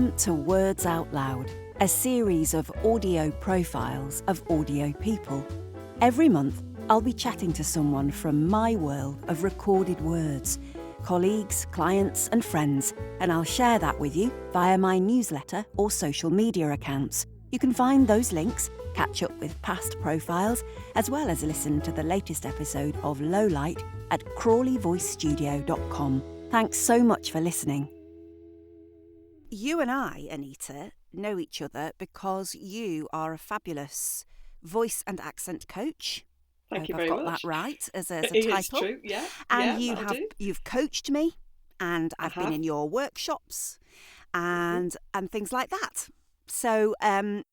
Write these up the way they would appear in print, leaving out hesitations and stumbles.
Welcome to Words Out Loud, a series of audio profiles of audio people. Every month, I'll be chatting to someone from my world of recorded words, colleagues, clients and friends, and I'll share that with you via my newsletter or social media accounts. You can find those links, catch up with past profiles, as well as listen to the latest episode of Lowlight at crawleyvoicestudio.com. Thanks so much for listening. You and I, Anita, know each other because you are a fabulous voice and accent coach. Thank you I've very got much. that right as a It title. is true, yeah. And yeah, you've coached me, and I've been in your workshops and things like that. So I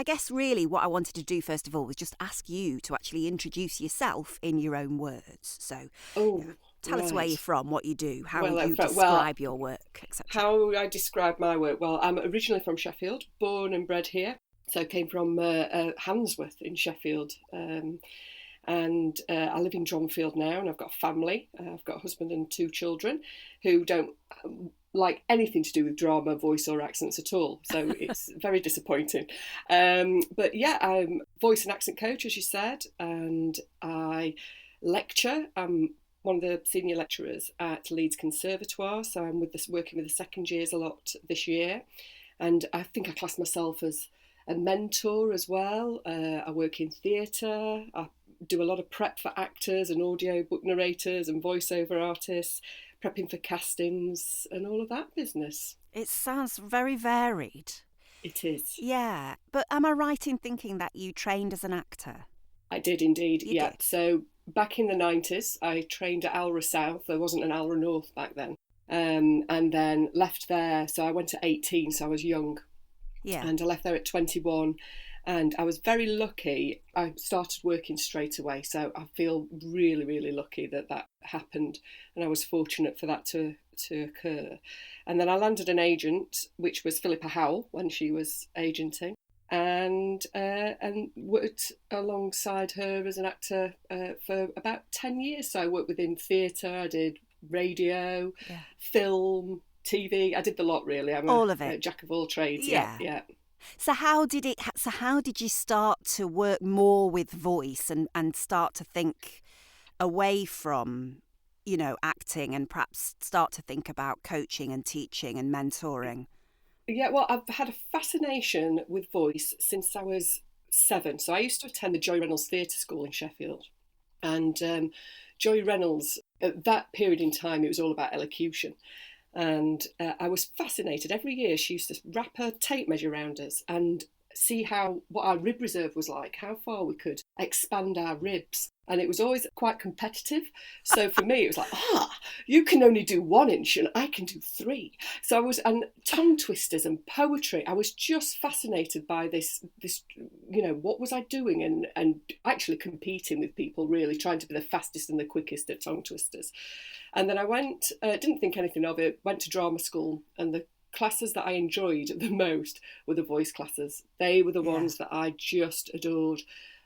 guess really what I wanted to do first of all was just ask you to actually introduce yourself in your own words. So tell us where you're from, what you do, how you describe your work, etc. How I describe my work? Well, I'm originally from Sheffield, born and bred here. So I came from Handsworth in Sheffield. And I live in Dronfield now, and I've got a family. I've got a husband and 2 children who don't like anything to do with drama, voice or accents at all. So it's very disappointing. But yeah, I'm voice and accent coach, as you said, and I lecture. I'm one of the senior lecturers at Leeds Conservatoire, so I'm working with the second years a lot this year. And I think I class myself as a mentor as well. I work in theatre. I do a lot of prep for actors and audiobook narrators and voiceover artists, prepping for castings and all of that business. It sounds very varied. It is. Yeah, but am I right in thinking that you trained as an actor? I did indeed, You yeah. did. So back in the 90s, I trained at Alra South. There wasn't an Alra North back then. And then left there. So I went at 18, so I was young. Yeah. And I left there at 21. And I was very lucky. I started working straight away. So I feel really, really lucky that happened. And I was fortunate for that to occur. And then I landed an agent, which was Philippa Howell when she was agenting. And worked alongside her as an actor for about 10 years. So I worked within theatre, I did radio, film, TV. I did the lot, really. I'm all of it. A jack of all trades. Yeah. So how did you start to work more with voice and start to think away from, acting, and perhaps start to think about coaching and teaching and mentoring? Yeah, well, I've had a fascination with voice since I was 7. So I used to attend the Joy Reynolds Theatre School in Sheffield. And Joy Reynolds, at that period in time, it was all about elocution. And I was fascinated. Every year she used to wrap her tape measure around us and see what our rib reserve was like, how far we could expand our ribs. And it was always quite competitive. So for me, it was like, you can only do 1 inch and I can do 3. So and tongue twisters and poetry. I was just fascinated by this, what was I doing? And actually competing with people, really trying to be the fastest and the quickest at tongue twisters. And then I went, didn't think anything of it, went to drama school, and the classes that I enjoyed the most were the voice classes. They were the ones that I just adored.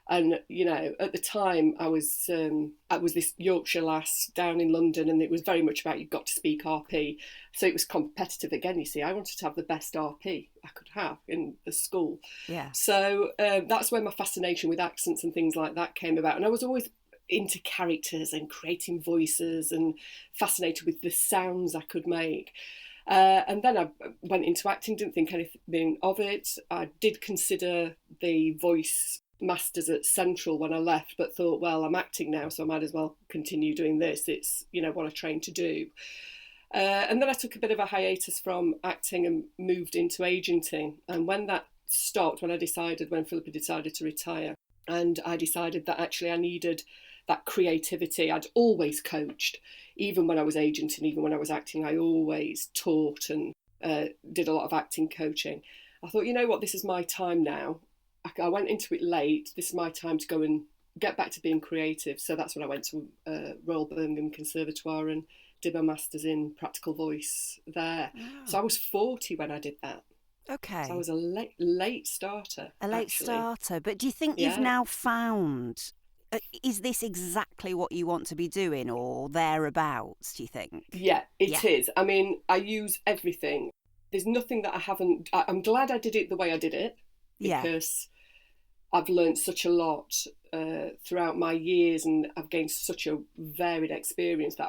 And, at the time I was this Yorkshire lass down in London, and it was very much about you've got to speak RP. So it was competitive again, you see. I wanted to have the best RP I could have in the school. Yeah. So that's where my fascination with accents and things like that came about. And I was always into characters and creating voices and fascinated with the sounds I could make. And then I went into acting, didn't think anything of it. I did consider the voice masters at Central when I left, but thought, well, I'm acting now, so I might as well continue doing this. It's, what I trained to do. And then I took a bit of a hiatus from acting and moved into agenting. And when that stopped, when Philippa decided to retire, and I decided that actually I needed that creativity. I'd always coached, even when I was agenting, even when I was acting, I always taught and did a lot of acting coaching. I thought, you know what, this is my time now. I went into it late. This is my time to go and get back to being creative. So that's when I went to Royal Birmingham Conservatoire and did my masters in practical voice there. Wow. So I was 40 when I did that. Okay. So I was a late starter. A late starter. But do you think you've now found, is this exactly what you want to be doing, or thereabouts, do you think? Yeah, it is. I mean, I use everything there's nothing that I haven't. I'm glad I did it the way I did it, because I've learned such a lot throughout my years, and I've gained such a varied experience that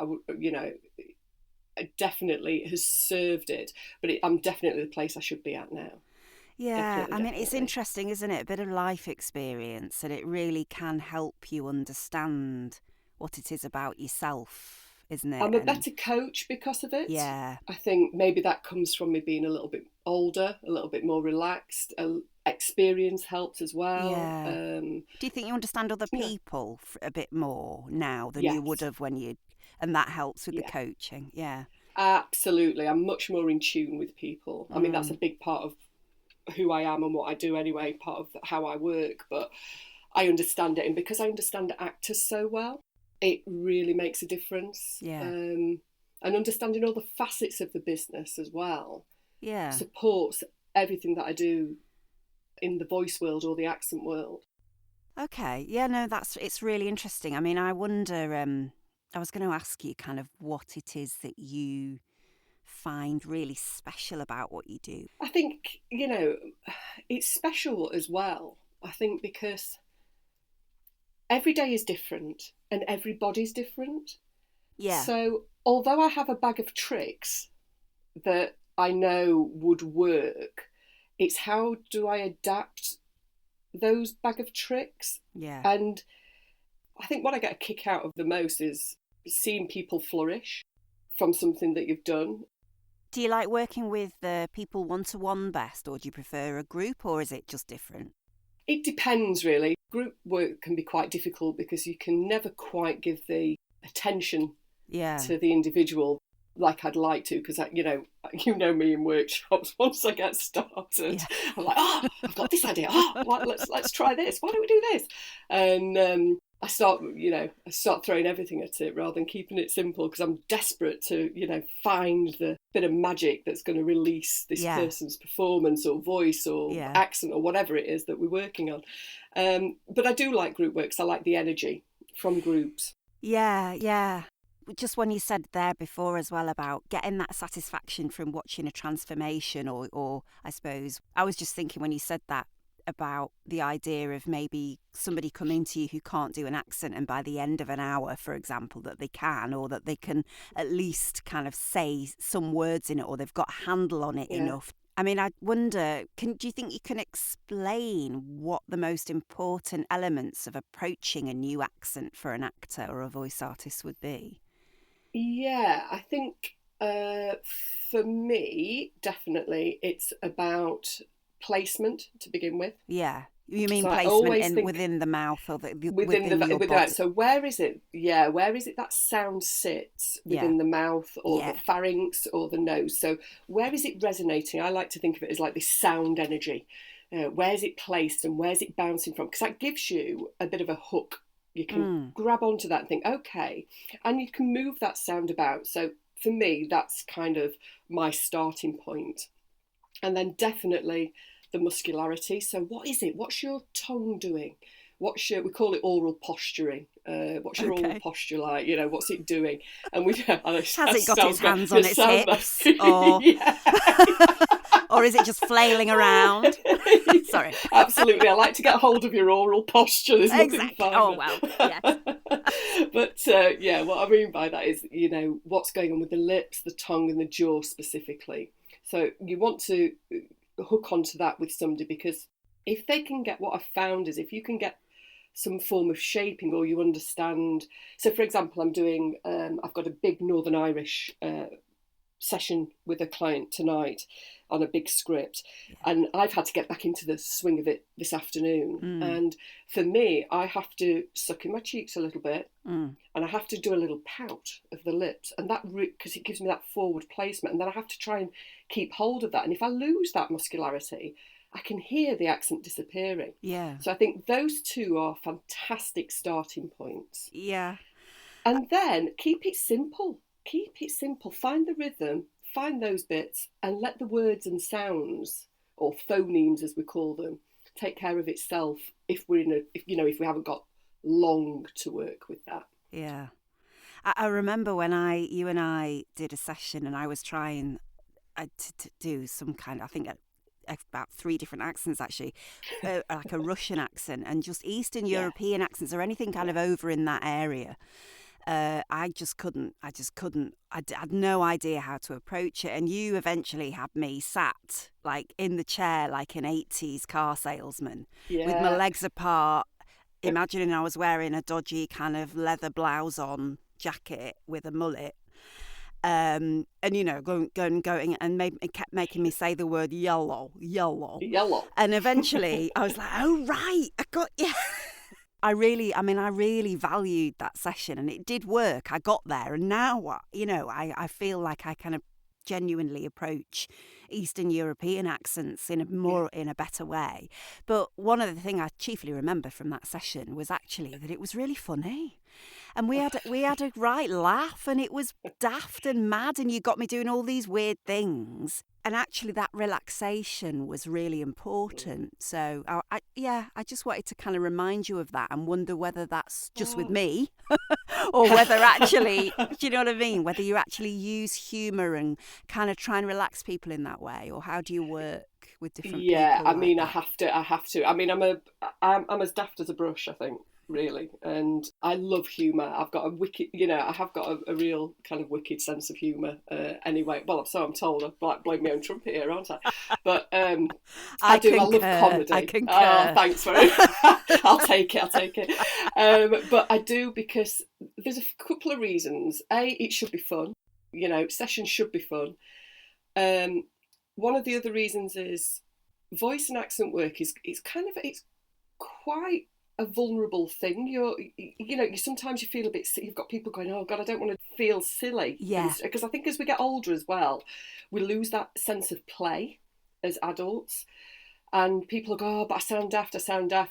it definitely has served it. But I'm definitely the place I should be at now. Yeah, Definitely, I mean, it's definitely. interesting, isn't it? A bit of life experience, and it really can help you understand what it is about yourself, isn't it? I'm a And better coach because of it. yeah, I think maybe that comes from me being a little bit older, a little bit more relaxed. Experience helps as well. yeah. Do you think you understand other Yeah. people a bit more now than you would Yes. have and that helps with the Yeah. coaching? Yeah. Absolutely. I'm much more in tune with people. I mean, that's a Mm. big part of who I am and what I do anyway, part of how I work. But I understand it. And because I understand actors so well, it really makes a difference. Yeah. And understanding all the facets of the business as well Yeah. supports everything that I do in the voice world or the accent world. Okay. Yeah, no, it's really interesting. I mean, I wonder, I was going to ask you kind of what it is that you find really special about what you do. I think, it's special as well. I think because every day is different and everybody's different. Yeah. So, although I have a bag of tricks that I know would work, it's how do I adapt those bag of tricks? Yeah. And I think what I get a kick out of the most is seeing people flourish from something that you've done. Do you like working with people one-to-one best, or do you prefer a group, or is it just different? It depends, really. Group work can be quite difficult because you can never quite give the attention Yeah. to the individual like I'd like to, because me in workshops. Once I get started, Yeah. I'm like, I've got this idea. Let's try this. Why don't we do this? And I start throwing everything at it rather than keeping it simple, because I'm desperate to find the bit of magic that's going to release this person's performance or voice or accent or whatever it is that we're working on. But I do like group work because I like the energy from groups. Yeah, yeah. Just when you said there before as well about getting that satisfaction from watching a transformation, or I suppose I was just thinking when you said that about the idea of maybe somebody coming to you who can't do an accent, and by the end of an hour, for example, that they can, or that they can at least kind of say some words in it, or they've got a handle on it enough. I mean, I wonder, do you think you can explain what the most important elements of approaching a new accent for an actor or a voice artist would be? Yeah, I think for me, definitely, it's about placement to begin with. Yeah. You mean So I placement always think within the mouth, or within your within body? so where is it? Yeah, where is it that sound sits within the mouth or the pharynx or the nose? So where is it resonating? I like to think of it as like this sound energy. Where's it placed and where's it bouncing from? Because that gives you a bit of a hook. You can grab onto that and think, okay, and you can move that sound about. So for me, that's kind of my starting point. And then definitely the muscularity. So what is it? What's your tongue doing? We call it oral posturing. What's your oral posture like? What's it doing? And has it got its hands on its hips, or or is it just flailing around? Sorry. Absolutely. I like to get hold of your oral posture. There's nothing finer. Oh, well, yes. But what I mean by that is, what's going on with the lips, the tongue and the jaw specifically. So you want to hook onto that with somebody, because if they can get, what I've found is if you can get some form of shaping, or you understand. So for example, I've got a big Northern Irish session with a client tonight on a big script, and I've had to get back into the swing of it this afternoon. And for me, I have to suck in my cheeks a little bit, and I have to do a little pout of the lips, and that because it gives me that forward placement, and then I have to try and keep hold of that. And if I lose that muscularity, I can hear the accent disappearing. Yeah. So I think those two are fantastic starting points. Yeah. And then keep it simple. Keep it simple. Find the rhythm, find those bits, and let the words and sounds, or phonemes as we call them, take care of itself if we haven't got long to work with that. Yeah. I remember when you and I did a session, and I was trying to do some kind of, I think, about 3 different accents actually, like a Russian accent and just Eastern European accents or anything kind of over in that area. I just couldn't. I had no idea how to approach it. And you eventually had me sat like in the chair like an 80s car salesman with my legs apart, imagining I was wearing a dodgy kind of leather blouse on jacket with a mullet. And going, and it kept making me say the word yellow. And eventually I was like, oh right, I got you. I really valued that session, and it did work. I got there, and now, I feel like I kind of genuinely approach Eastern European accents in a better way. But one of the things I chiefly remember from that session was actually that it was really funny. And we had a right laugh, and it was daft and mad, and you got me doing all these weird things. And actually that relaxation was really important. So, I just wanted to kind of remind you of that and wonder whether that's just with me or whether actually, do you know what I mean? Whether you actually use humour and kind of try and relax people in that way, or how do you work with different people? I mean, I have to. I mean, I'm as daft as a brush, I think. Really, and I love humour. I've got I have got a real kind of wicked sense of humour. Anyway, well, so I'm told. I'm like blowing my own trumpet here, aren't I? But I do. I love comedy. I concur. Oh, thanks very much. I'll take it. But I do, because there's a couple of reasons. It should be fun. Sessions should be fun. One of the other reasons is voice and accent work is it's quite a vulnerable thing. Sometimes you feel a bit, you've got people going, oh God, I don't want to feel silly. Yeah. Because I think as we get older as well, we lose that sense of play as adults. And people go, oh, but I sound daft.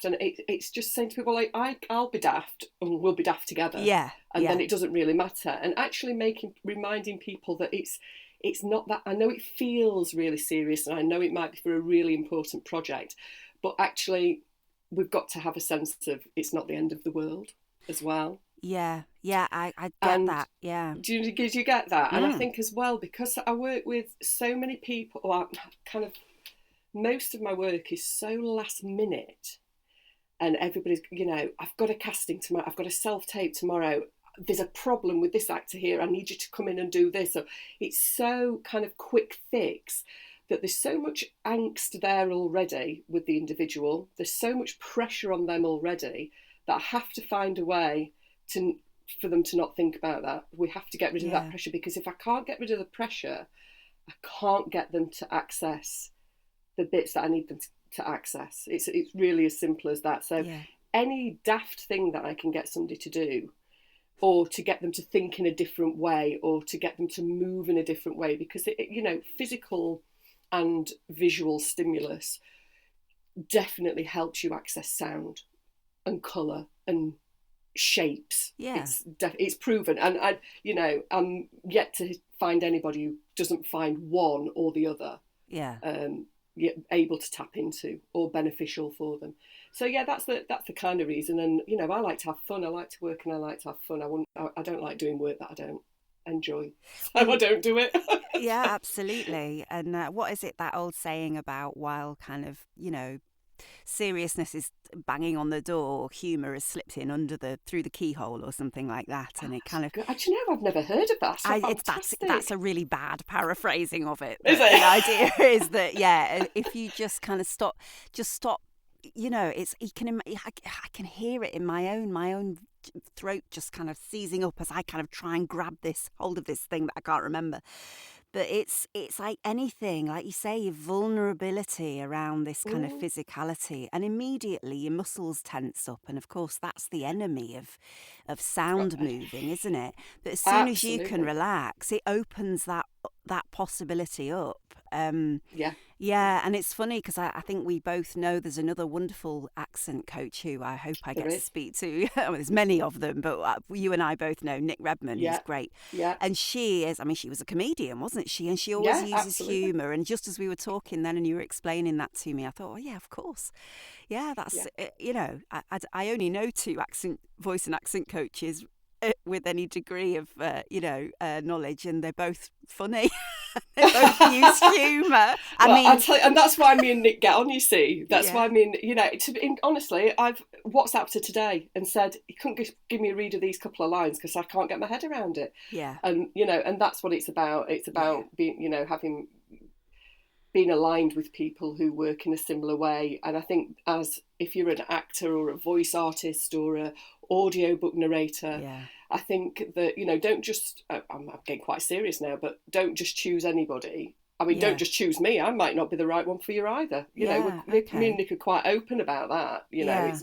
And it's just saying to people like, I'll be daft and we'll be daft together. Yeah. And then it doesn't really matter. And actually reminding people that it's not that. I know it feels really serious, and I know it might be for a really important project, but actually we've got to have a sense of it's not the end of the world as well. Yeah, I get that, yeah. Do you get that? And I think as well, because I work with so many people, most of my work is so last minute, and everybody's, I've got a casting tomorrow, I've got a self-tape tomorrow, there's a problem with this actor here, I need you to come in and do this. So it's so kind of quick fix, that there's so much angst there already with the individual. There's so much pressure on them already that I have to find a way for them to not think about that. We have to get rid of that pressure, because if I can't get rid of the pressure, I can't get them to access the bits that I need them to access. It's really as simple as that. So any daft thing that I can get somebody to do, or to get them to think in a different way, or to get them to move in a different way, because physical and visual stimulus definitely helps you access sound and colour and shapes. Yeah, it's proven, and I'm yet to find anybody who doesn't find one or the other able to tap into or beneficial for them. So that's the kind of reason. And I like to have fun. I like to work and I like to have fun. I don't like doing work that I don't enjoy, so I don't do it. Yeah, absolutely. And what is it, that old saying about, while kind of seriousness is banging on the door, humour has slipped in through the keyhole or something like that, and it kind of. Do you know, I've never heard of that. That's a really bad paraphrasing of it. Is it? The idea is that if you just kind of stop. I can hear it in my own throat just kind of seizing up as I kind of try and grab hold of this thing that I can't remember. But it's like anything, like you say, your vulnerability around this kind of physicality, and immediately your muscles tense up, and of course that's the enemy of sound moving, isn't it? But as soon as you can relax, it opens that possibility up. Yeah, and it's funny because I think we both know there's another wonderful accent coach who I hope I get to speak to. Well, there's many of them, but you and I both know Nick Redman. He's great. Yeah. And she was a comedian, wasn't she? And she always uses humour. And just as we were talking then and you were explaining that to me, I thought, oh, yeah, of course. Yeah, that's, I only know 2 voice and accent coaches with any degree of, knowledge, and they're both funny. They both use humour. I'll tell you, and that's why me and Nick get on. You see, that's why honestly, I've WhatsApped her today and said he couldn't give me a read of these couple of lines because I can't get my head around it. Yeah, and and that's what it's about. It's about being, being aligned with people who work in a similar way. And I think if you're an actor or a voice artist or a audiobook narrator, I think that, don't just, I'm getting quite serious now, but don't just choose anybody. I mean, don't just choose me. I might not be the right one for you either. Me and Nick are quite open about that.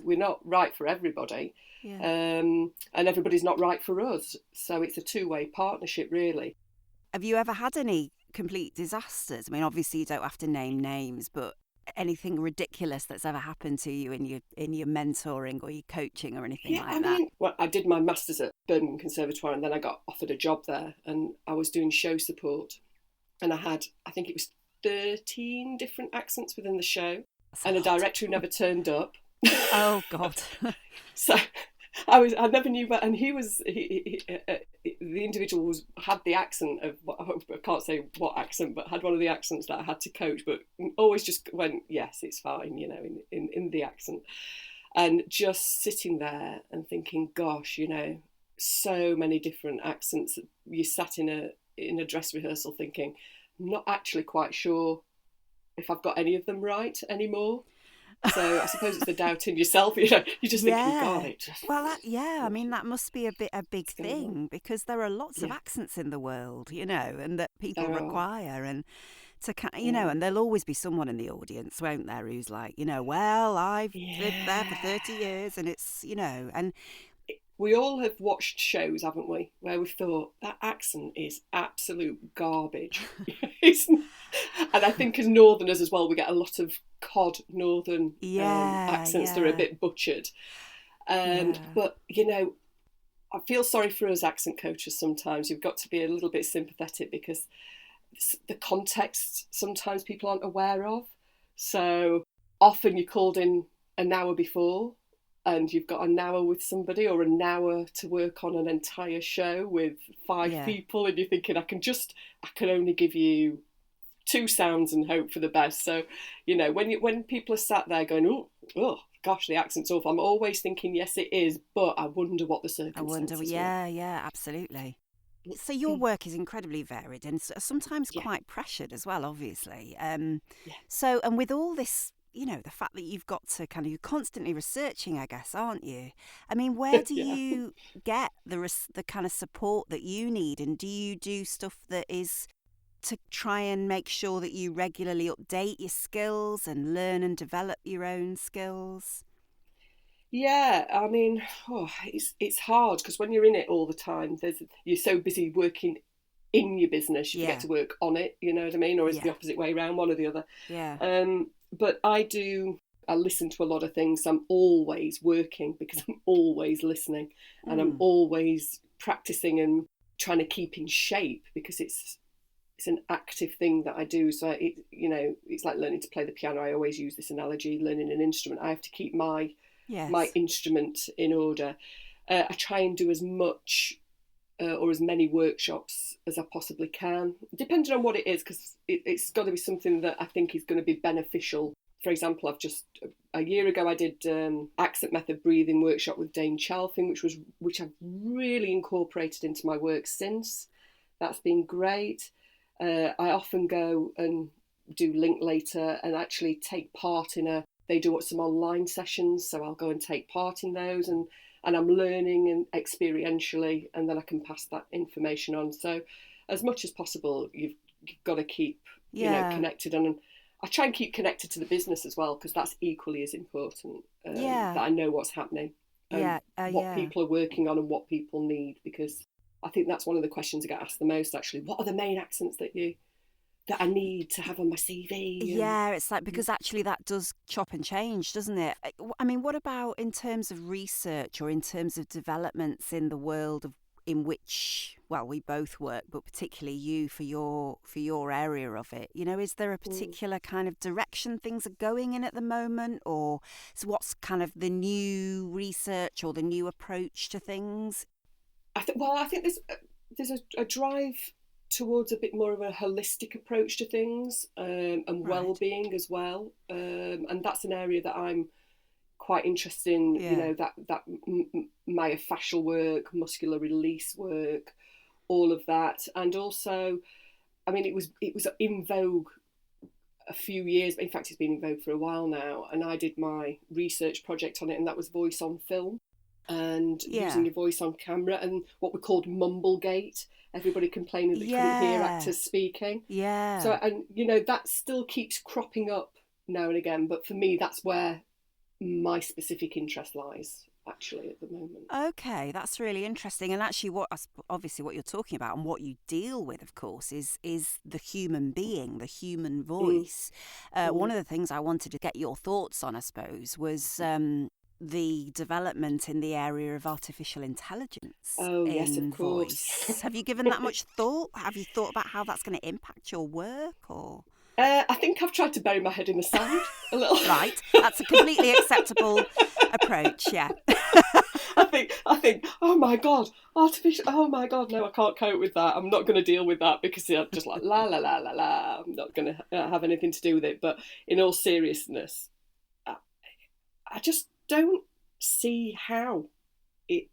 We're not right for everybody. And everybody's not right for us. So it's a two-way partnership, really. Have you ever had any complete disasters? I mean, obviously you don't have to name names, but anything ridiculous that's ever happened to you in your mentoring or your coaching or anything that? Well, I did my master's at Birmingham Conservatoire, and then I got offered a job there, and I was doing show support, and I think it was 13 different accents within the show, and a director who never turned up. Oh God! So I never knew, but and the individual had the accent of, I can't say what accent, but had one of the accents that I had to coach, but always just went, yes, it's fine, in the accent. And just sitting there and thinking, gosh, so many different accents. You sat in a dress rehearsal thinking, I'm not actually quite sure if I've got any of them right anymore. So I suppose it's the doubt in yourself. You're just thinking, God, it just... Well, I mean, that must be a big thing, because there are lots of accents in the world, and that people require, and to and there'll always be someone in the audience, won't there, who's like, well, I've lived there for 30 years, and it's, and we all have watched shows, haven't we, where we've thought that accent is absolute garbage. And I think as Northerners as well, we get a lot of cod Northern accents that are a bit butchered. But, I feel sorry for us accent coaches sometimes. You've got to be a little bit sympathetic because the context sometimes people aren't aware of. So often you're called in an hour before, and you've got an hour with somebody or an hour to work on an entire show with 5 people, and you're thinking, I can only give you 2 sounds and hope for the best. So, when people are sat there going, oh gosh, the accent's awful, I'm always thinking, yes, it is, but I wonder what the circumstances were. Yeah, absolutely. So your work is incredibly varied and sometimes quite pressured as well, obviously. So, and with all this, the fact that you've got to you're constantly researching, I guess, aren't you? I mean, where do you get the kind of support that you need? And do you do stuff that is to try and make sure that you regularly update your skills and learn and develop your own skills? Yeah, I mean, it's hard because when you're in it all the time, you're so busy working in your business, you forget to work on it, you know what I mean? Or is it the opposite way around, one or the other? Yeah. But I listen to a lot of things. I'm always working because I'm always listening, and I'm always practicing and trying to keep in shape because it's an active thing that I do. So it's like learning to play the piano. I always use this analogy, learning an instrument. I have to keep my instrument in order. I try and do as much or as many workshops as I possibly can, depending on what it is, because it's got to be something that I think is going to be beneficial. For example, a year ago I did accent method breathing workshop with Dane Chalfing, which I've really incorporated into my work since. That's been great. I often go and do Linklater and actually take part they do some online sessions, so I'll go and take part in those, and I'm learning and experientially, and then I can pass that information on. So as much as possible, you've got to keep connected, and I try and keep connected to the business as well, because that's equally as important, that I know what's happening, what people are working on and what people need, because I think that's one of the questions I get asked the most, actually. What are the main accents that I need to have on my CV? Yeah, it's like, because actually that does chop and change, doesn't it? I mean, what about in terms of research or in terms of developments in the world in which, well, we both work, but particularly you for your area of it? Is there a particular kind of direction things are going in at the moment, or so what's kind of the new research or the new approach to things? I think there's a drive towards a bit more of a holistic approach to things, and Right. well-being as well, and that's an area that I'm quite interested in. Yeah. That myofascial work, muscular release work, all of that. And also, I mean, it was in vogue a few years, in fact it's been in vogue for a while now, and I did my research project on it, and that was voice on film, and using Yeah. your voice on camera, and what we called mumblegate, everybody complaining they couldn't hear Yeah. actors speaking. So, Yeah. and that still keeps cropping up now and again, but for me that's where my specific interest lies, actually, at the moment. Okay, that's really interesting. And actually, obviously what you're talking about and what you deal with, of course, is the human being, the human Mm, voice. One mm. of the things I wanted to get your thoughts on, I suppose, was the development in the area of artificial intelligence Oh yes, of in course. voice. Have you given that much thought? Have you thought about how that's going to impact your work, or? I think I've tried to bury my head in the sand a little. Right, that's a completely acceptable approach. Yeah. I think, oh my God, artificial, oh my God, no, I can't cope with that. I'm not going to deal with that, because I'm just like, la, la, la, la, la. I'm not going to have anything to do with it. But in all seriousness, I, I just don't see how it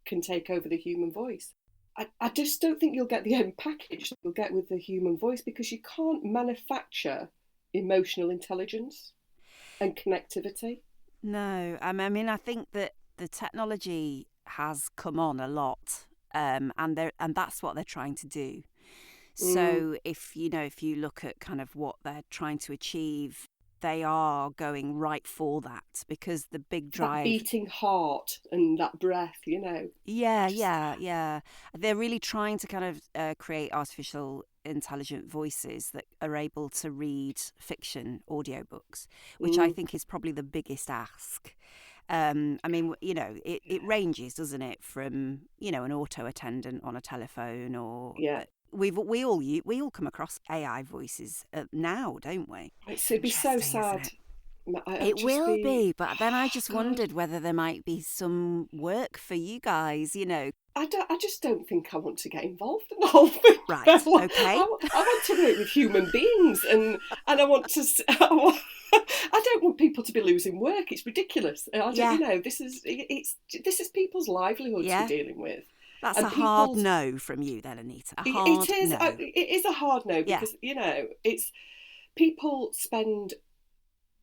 can take over the human voice. I just don't think you'll get the end package that you'll get with the human voice, because you can't manufacture emotional intelligence and connectivity. No, I mean, I think that the technology has come on a lot, and that's what they're trying to do. Mm. So if you look at kind of what they're trying to achieve, they are going right for that, because the big That drive. beating heart and that breath, Yeah, just yeah, yeah. They're really trying to kind of create artificial intelligent voices that are able to read fiction audiobooks, which I mm, think is probably the biggest ask. I mean, it ranges, doesn't it, from an auto attendant on a telephone, or yeah. we all come across AI voices now, don't we? It'd be so Interesting, isn't sad. it? I'd It just will be, be, but then I oh just God. wondered whether there might be some work for you guys, I just don't think I want to get involved in the whole thing. I, Right, I okay. want to work with human beings, and I want to. I don't want people to be losing work. It's ridiculous. I don't, Yeah, this is people's livelihoods we're yeah. dealing with, That's a and hard people's. no from you then, Anita. A It hard is. no. It is a hard no, Yeah, because it's people spend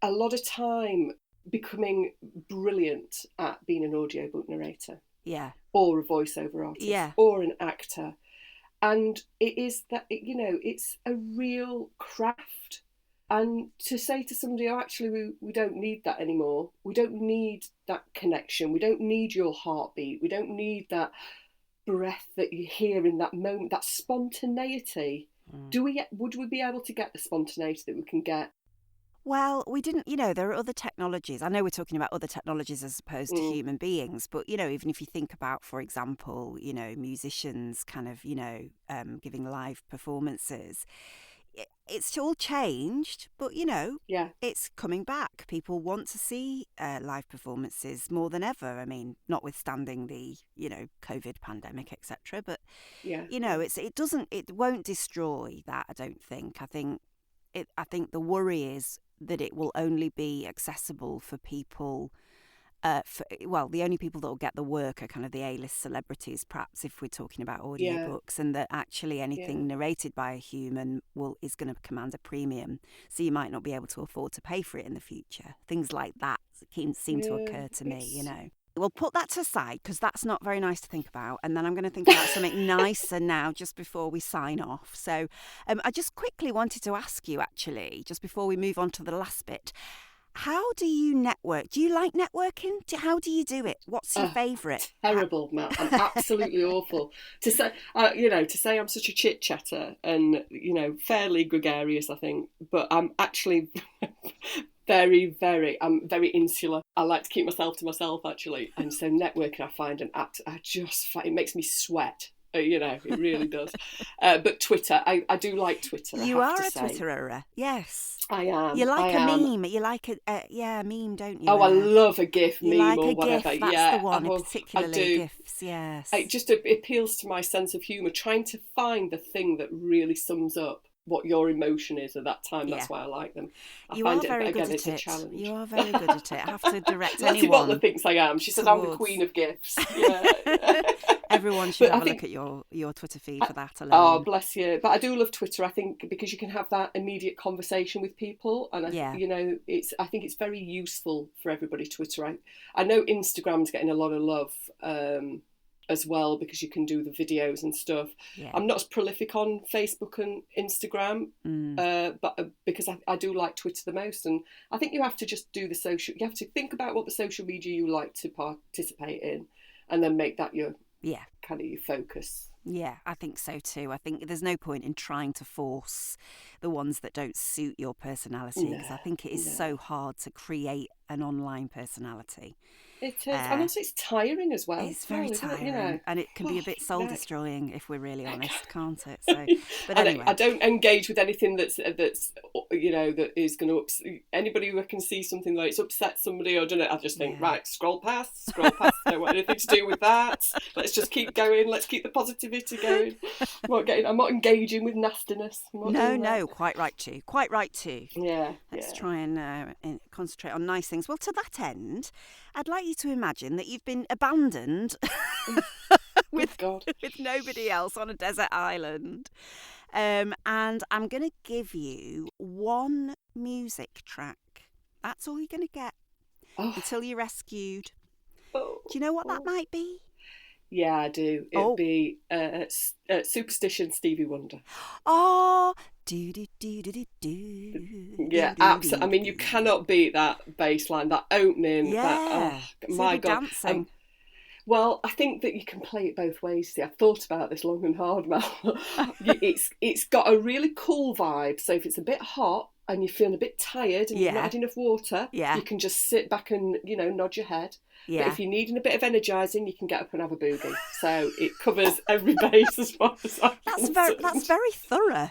a lot of time becoming brilliant at being an audiobook narrator, yeah, or a voiceover artist, yeah, or an actor, and it is that it's a real craft. And to say to somebody, oh, actually, we don't need that anymore. We don't need that connection. We don't need your heartbeat. We don't need that breath that you hear in that moment, that spontaneity. Mm. Would we be able to get the spontaneity that we can get? Well, we didn't, there are other technologies. I know we're talking about other technologies as opposed to Mm, human beings, but, even if you think about, for example, musicians kind of, giving live performances, it's all changed, but, yeah, it's coming back. People want to see live performances more than ever. I mean, notwithstanding the, COVID pandemic, etc. But, yeah, yeah, it won't destroy that, I don't think. I think the worry is that it will only be accessible for people. The only people that will get the work are kind of the A-list celebrities, perhaps, if we're talking about yeah, audiobooks, and that actually yeah, anything narrated by a human is going to command a premium, so you might not be able to afford to pay for it in the future. Things like that seem to yeah. occur to me. It's We'll put that to the side, because that's not very nice to think about. And then I'm going to think about something nicer now, just before we sign off. So I just quickly wanted to ask you, actually, just before we move on to the last bit, how do you network? Do you like networking? How do you do it? What's your favourite? terrible, Matt. I'm absolutely awful. To say I'm such a chit chatter and fairly gregarious, I think, but I'm actually I'm very insular. I like to keep myself to myself, actually, and so networking I find it makes me sweat. It really does. But Twitter, I do like Twitter. You I have are to a say. Twitterer, yes. I am. You like I a am. meme. You like a meme, don't you? Oh, I love a GIF, You meme, like or a GIF. whatever. That's Yeah, the one, I particularly do. GIFs. Yes. It just appeals to my sense of humour, trying to find the thing that really sums up what your emotion is at that time. Yeah. That's why I like them. I You find are very good at it's a it. challenge. You are very good at it. I have to direct Letty anyone. Butler thinks I am. She says I'm the queen of GIFs. Yeah. Everyone should have a look at your Twitter feed for that alone. Oh, bless you. But I do love Twitter, I think, because you can have that immediate conversation with people. And, I think it's very useful for everybody, Twitter. I know Instagram's getting a lot of love as well, because you can do the videos and stuff. Yeah. I'm not as prolific on Facebook and Instagram, but because I do like Twitter the most. And I think you have to just do you have to think about what the social media you like to participate in, and then make that your kind of your focus. Yeah, I think so too. I think there's no point in trying to force the ones that don't suit your personality, because I think it is so hard to create an online personality. It is, and also it's tiring as well. It's very tiring, and it can be a bit soul-destroying if we're really honest, can't it? So, but anyway, I don't engage with anything that is going to upset anybody who can see something like it's upset somebody or done it. I just think, right, scroll past. Don't want anything to do with that. Let's just keep going. Let's keep the positivity going. I'm not engaging with nastiness. No, quite right too. Yeah. Let's try and concentrate on nice things. Well, to that end, I'd like you to imagine that you've been abandoned with nobody else on a desert island. And I'm going to give you one music track. That's all you're going to get until you're rescued. Do you know what that might be? Yeah, I do. It'd be Superstition, Stevie Wonder. Oh, yeah, absolutely. I mean, you cannot beat that bass line, that opening. Yeah, my God. Dancing. Well, I think that you can play it both ways. See, I've thought about this long and hard, Mel. It's got a really cool vibe. So if it's a bit hot and you're feeling a bit tired and you've not had enough water, you can just sit back and nod your head. Yeah. But if you're needing a bit of energising, you can get up and have a boogie. So it covers every base as far as That's very thorough.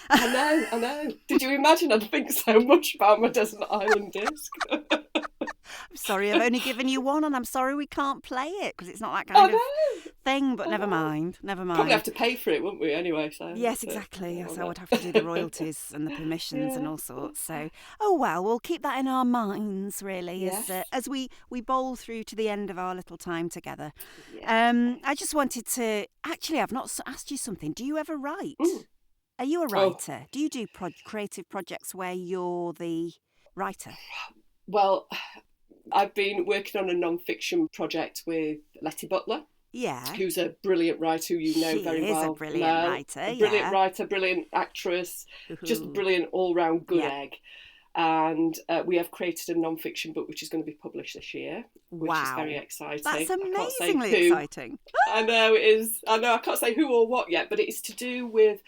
I know. Did you imagine I'd think so much about my desert island disc? I'm sorry, I've only given you one, and I'm sorry we can't play it because it's not that kind of thing. But never mind. Probably have to pay for it, wouldn't we? Anyway, so yes, exactly. So I would have to do the royalties and the permissions and all sorts. So we'll keep that in our minds, really, as we bowl through to the end of our little time together. Yeah. I just wanted to I've not asked you something. Do you ever write? Are you a writer? Do you do creative projects where you're the writer? Well, I've been working on a non-fiction project with Letty Butler. Yeah. Who's a brilliant writer who you know very well. She is a brilliant writer, a brilliant writer, brilliant actress, just a brilliant all-round good egg. And we have created a non-fiction book which is going to be published this year, which is very exciting. That's amazingly exciting. I know it is. I can't say who or what yet, but it's to do with.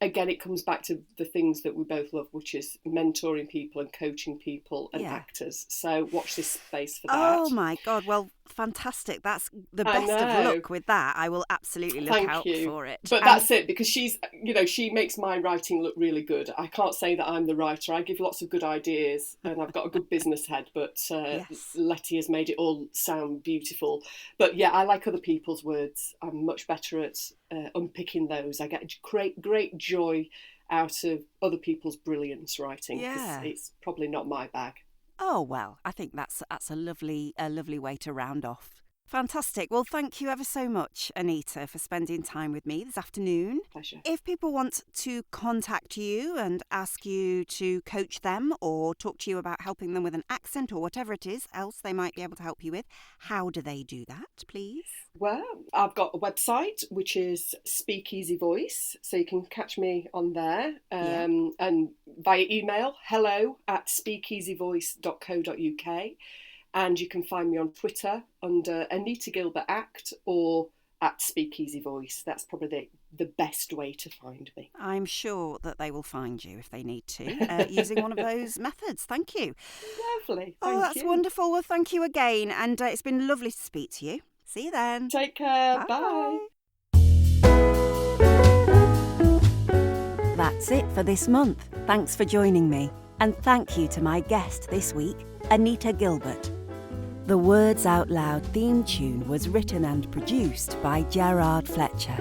Again, it comes back to the things that we both love, which is mentoring people and coaching people and actors. So watch this space for that. Oh my God! Well, fantastic. That's the best of luck with that. I will absolutely look out for it. But that's it, because she's, she makes my writing look really good. I can't say that I'm the writer. I give lots of good ideas and I've got a good business head, but Letty has made it all sound beautiful. But yeah, I like other people's words. I'm much better at unpicking those. I get great joy out of other people's brilliance writing, because it's probably not my bag. Oh well, I think that's a lovely way to round off. Fantastic. Well, thank you ever so much, Anita, for spending time with me this afternoon. Pleasure. If people want to contact you and ask you to coach them or talk to you about helping them with an accent or whatever it is else they might be able to help you with, how do they do that, please? Well, I've got a website, which is Speakeasy Voice, so you can catch me on there, and via email, hello@speakeasyvoice.co.uk. And you can find me on Twitter under Anita Gilbert Act or @Speakeasy Voice. That's probably the best way to find me. I'm sure that they will find you if they need to, using one of those methods. Thank you. Lovely. That's wonderful. Well, thank you again. And it's been lovely to speak to you. See you then. Take care. Bye. that's it for this month. Thanks for joining me. And thank you to my guest this week, Anita Gilbert. The Words Out Loud theme tune was written and produced by Gerard Fletcher.